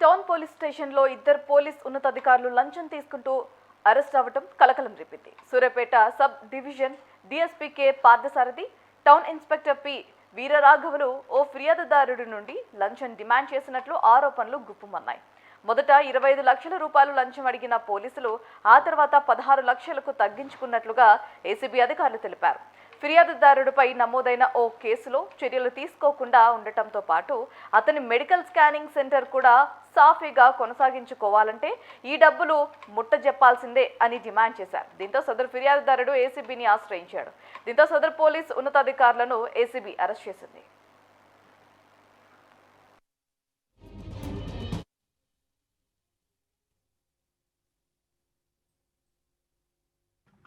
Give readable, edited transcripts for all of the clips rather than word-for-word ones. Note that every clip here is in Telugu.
టౌన్ పోలీస్ స్టేషన్లో ఇద్దరు పోలీస్ ఉన్నతాధికారులు లంచం తీసుకుంటూ అరెస్ట్ అవ్వడం కలకలం రేపింది. Suryapet sub division DSP K Parthasarathi, town inspector P వీరరాఘవులు ఓ ఫిర్యాదుదారుడి నుండి లంచం డిమాండ్ చేసినట్లు ఆరోపణలు గుప్పుమన్నాయి. మొదట 25 లక్షల రూపాయలు లంచం అడిగిన పోలీసులు ఆ తర్వాత 16 లక్షలకు తగ్గించుకున్నట్లుగా ఏసీబీ అధికారులు తెలిపారు. ఫిర్యాదుదారుడిపై నమోదైన ఓ కేసులో చర్యలు తీసుకోకుండా ఉండటంతో పాటు అతని మెడికల్ స్కానింగ్ సెంటర్ కూడా సాఫీగా కొనసాగించుకోవాలంటే ఈ డబ్బులు ముట్టజెప్పాల్సిందే అని డిమాండ్ చేశారు. దీంతో సదరు ఫిర్యాదుదారుడు ఏసీబీని ఆశ్రయించాడు. దీంతో సదరు పోలీస్ ఉన్నతాధికారులను ఏసీబీ అరెస్ట్ చేసింది.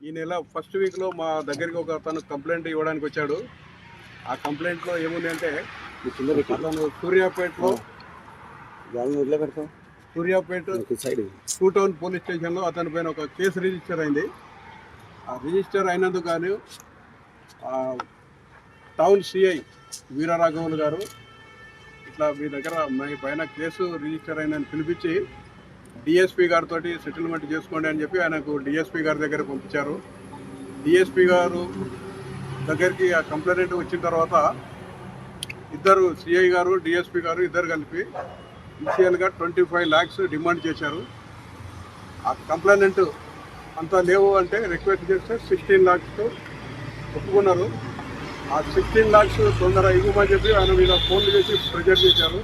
ఈ నెల ఫస్ట్ వీక్లో మా దగ్గరికి ఒక అతను కంప్లైంట్ ఇవ్వడానికి వచ్చాడు. ఆ కంప్లైంట్లో ఏముంది అంటే అతను సూర్యాపేటలో టూ టౌన్ పోలీస్ స్టేషన్లో అతని పైన ఒక కేసు రిజిస్టర్ అయింది. ఆ రిజిస్టర్ అయినందుకు కానీ టౌన్ సిఐ వీరరాఘవులు గారు ఇట్లా మీ దగ్గర మీ పైన కేసు రిజిస్టర్ అయిందని పిలిపించి డిఎస్పీ గారితో సెటిల్మెంట్ చేసుకోండి అని చెప్పి ఆయనకు డిఎస్పీ గారి దగ్గర పంపించారు. డిఎస్పీ గారు దగ్గరికి ఆ కంప్లైంట్ వచ్చిన తర్వాత ఇద్దరు సిఐ గారు డిఎస్పీ గారు ఇద్దరు కలిపి ఇనిషియల్గా 25 lakhs డిమాండ్ చేశారు. ఆ కంప్లైంట్ అంతా లేవు అంటే రిక్వెస్ట్ చేస్తే 16 lakhs ఒప్పుకున్నారు. ఆ 16 lakhs తొందర ఇవ్వమని చెప్పి ఆయన మీద ఫోన్లు చేసి ప్రెజర్ చేశారు.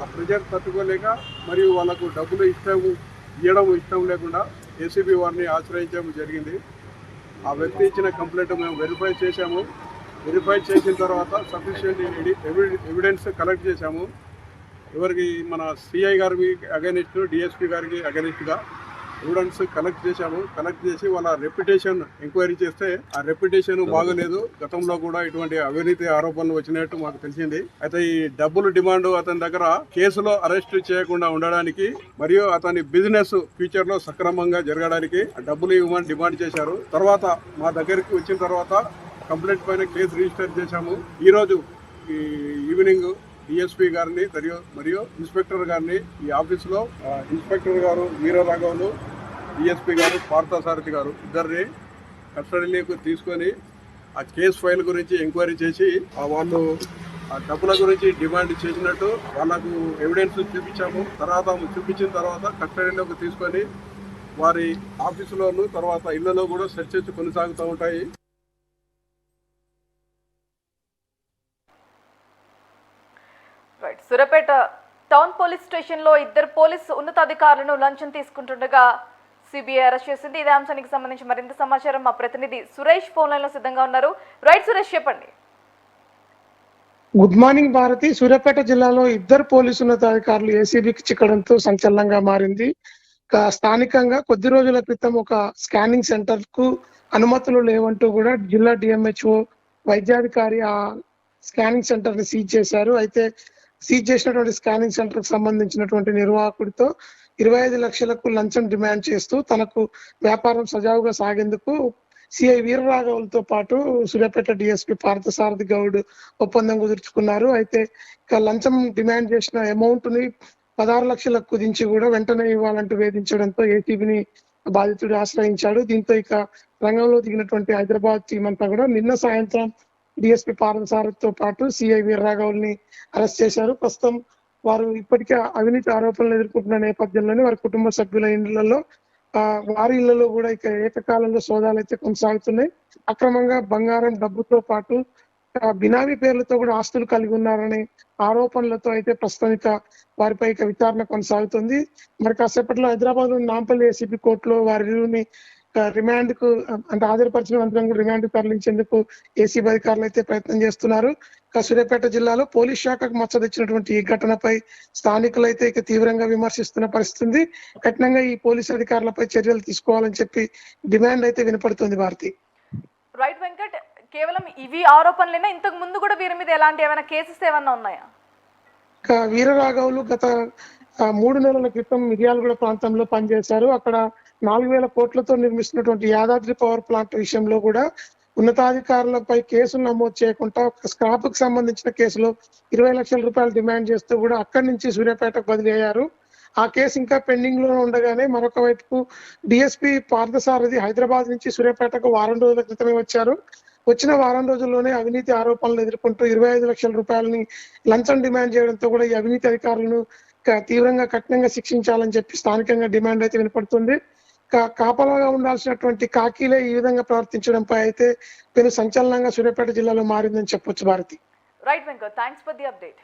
ఆ ప్రెజర్ తట్టుకోలేక మరియు వాళ్ళకు డబ్బులు ఇవ్వడం ఇష్టం లేకుండా ఏసీబీ వారిని ఆశ్రయించడం జరిగింది. ఆ వ్యక్తి ఇచ్చిన కంప్లైంట్ మేము వెరిఫై చేశాము. వెరిఫై చేసిన తర్వాత సఫిషియెంట్ ఎవిడెన్స్ కలెక్ట్ చేశాము. ఎవరికి మన సిఐ గారికి అగెనిస్ట్, డిఎస్పీ గారికి అగెనిస్ట్గా ఎవిడెన్స్ కలెక్ట్ చేశాము. కలెక్ట్ చేసి వాళ్ళ రెప్యుటేషన్ ఎంక్వైరీ చేస్తే ఆ రెప్యుటేషన్ బాగలేదు. గతంలో కూడా ఇటువంటి అవినీతి ఆరోపణలు వచ్చినట్టు మాకు తెలిసింది. అయితే ఈ డబ్బులు డిమాండ్ అతని దగ్గర కేసులో అరెస్ట్ చేయకుండా ఉండడానికి మరియు అతని బిజినెస్ ఫ్యూచర్ లో సక్రమంగా జరగడానికి డబ్బులు ఇవ్వమని డిమాండ్ చేశారు. తర్వాత మా దగ్గరికి వచ్చిన తర్వాత కంప్లైంట్ పైన కేసు రిజిస్టర్ చేశాము. ఈరోజు ఈవినింగ్ డిఎస్పీ గారిని మరియు ఇన్స్పెక్టర్ గారిని ఈ ఆఫీసులో ఇన్స్పెక్టర్ గారు వీరరాఘవులు, డిఎస్పీ గారు పార్థసారథి గారు ఇద్దరిని కస్టడీలోకి తీసుకొని ఆ కేసు ఫైల్ గురించి ఎంక్వైరీ చేసి వాళ్ళు ఆ డబ్బుల గురించి డిమాండ్ చేసినట్టు వాళ్ళకు ఎవిడెన్స్ చూపించాము. చూపించిన తర్వాత కస్టడీలోకి తీసుకొని వారి ఆఫీసులోను తర్వాత ఇళ్లలో కూడా సెర్చెస్ కొనసాగుతూ ఉంటాయి. సూర్యాపేట టౌన్ పోలీస్ స్టేషన్లో ఇద్దరు పోలీసు ఉన్నతాధికారులను లంచం తీసుకుంటుండగా సిబిఐ అరెస్ట్ చేసింది. ఇదే అంశానికి సంబంధించి మరింత సమాచారం మా ప్రతినిధి సురేష్ ఫోన్ లైన్ లో సిద్ధంగా ఉన్నారు. రైట్ సురేష్, చెప్పండి. Good morning Bharati. సూర్యాపేట జిల్లాలో ఇద్దరు పోలీసు ఉన్నతాధికారులు ఏసీబీకి చిక్కడంతో సంచలనంగా మారింది. స్థానికంగా కొద్ది రోజుల క్రితం ఒక స్కానింగ్ సెంటర్ కు అనుమతులు లేవంటూ కూడా జిల్లా డిఎంహెచ్ఓ వైద్యాధికారి ఆ స్కానింగ్ సెంటర్ ని సీజ్ చేశారు. అయితే సీజ్ చేసినటువంటి స్కానింగ్ సెంటర్ కు సంబంధించినటువంటి నిర్వాహకుడితో 25 లక్షలకు లంచం డిమాండ్ చేస్తూ తనకు వ్యాపారం సజావుగా సాగేందుకు సిఐ వీరరాఘవులతో పాటు సూర్యాపేట డిఎస్పీ పార్థసారథి గౌడ్ ఒప్పందం కుదుర్చుకున్నారు. అయితే ఇక లంచం డిమాండ్ చేసిన అమౌంట్ ని 16 లక్షలకు కుదించి కూడా వెంటనే ఇవ్వాలంటూ వేధించడంతో ఏసీబీని బాధితుడు ఆశ్రయించాడు. దీంతో ఇక రంగంలో దిగినటువంటి హైదరాబాద్ టీం అంతా కూడా నిన్న సాయంత్రం డిఎస్పీ పార్థసారథితో పాటు సిఐ వీరరాఘవుల్ని అరెస్ట్ చేశారు. ప్రస్తుతం వారు ఇప్పటికే అవినీతి ఆరోపణలు ఎదుర్కొంటున్న నేపథ్యంలోనే వారి కుటుంబ సభ్యుల ఇళ్లలో వారి ఇళ్లలో కూడా ఇక ఏకకాలంలో సోదాలు అయితే కొనసాగుతున్నాయి. అక్రమంగా బంగారం, డబ్బుతో పాటు బినామీ పేర్లతో కూడా ఆస్తులు కలిగి ఉన్నారనే ఆరోపణలతో అయితే ప్రస్తుతం ఇక వారిపై ఇక విచారణ కొనసాగుతుంది. మరి కాసేపట్లో హైదరాబాద్ లోని నాంపల్లి ఏసీబీ కోర్టులో వారిని రిమాండ్ కు అంటే హాజరుపరిచిన అనంతరం కూడా రిమాండ్ తరలించేందుకు ఏసీబీ అధికారులు అయితే ప్రయత్నం చేస్తున్నారు. సూర్యాపేట జిల్లాలో పోలీస్ శాఖకు మచ్చ తెచ్చినటువంటి ఈ ఘటనపై స్థానికులు అయితే ఇక తీవ్రంగా విమర్శిస్తున్న పరిస్థితి. కఠినంగా ఈ పోలీసు అధికారులపై చర్యలు తీసుకోవాలని చెప్పి డిమాండ్ అయితే వినపడుతుంది. భారతి. రైట్ వెంకట్, కేవలం ఇవి ఆరోపణలేనా? ఇంతకు ముందు కూడా వీరి మీద ఎలాంటి ఏమైనా కేసెస్ ఏమన్నా ఉన్నాయా? వీరరాఘవులు గత 3 నెలల క్రితం మిర్యాలగూడ ప్రాంతంలో పనిచేశారు. అక్కడ 4,000 కోట్లతో నిర్మిస్తున్నటువంటి యాదాద్రి పవర్ ప్లాంట్ విషయంలో కూడా ఉన్నతాధికారులపై కేసులు నమోదు చేయకుండా ఒక స్క్రాప్ కు సంబంధించిన కేసులో 20 లక్షల రూపాయలు డిమాండ్ చేస్తూ కూడా అక్కడి నుంచి సూర్యాపేటకు బదిలీ అయ్యారు. ఆ కేసు ఇంకా పెండింగ్ లో ఉండగానే మరొక వైపు డిఎస్పీ పార్థసారథి హైదరాబాద్ నుంచి సూర్యాపేటకు వారం రోజుల క్రితమే వచ్చారు. వచ్చిన వారం రోజుల్లోనే అవినీతి ఆరోపణలు ఎదుర్కొంటూ 25 లక్షల రూపాయలని లంచం డిమాండ్ చేయడంతో కూడా ఈ అవినీతి అధికారులను తీవ్రంగా కఠినంగా శిక్షించాలని చెప్పి స్థానికంగా డిమాండ్ అయితే వినపడుతుంది. కాపలాగా ఉండాల్సినటువంటి కాకీలే ఈ విధంగా ప్రవర్తించడంపై అయితే పెను సంచలనంగా సూర్యాపేట జిల్లాలో మారిందని చెప్పొచ్చు Bharathi. Right Venkat, thanks for the update.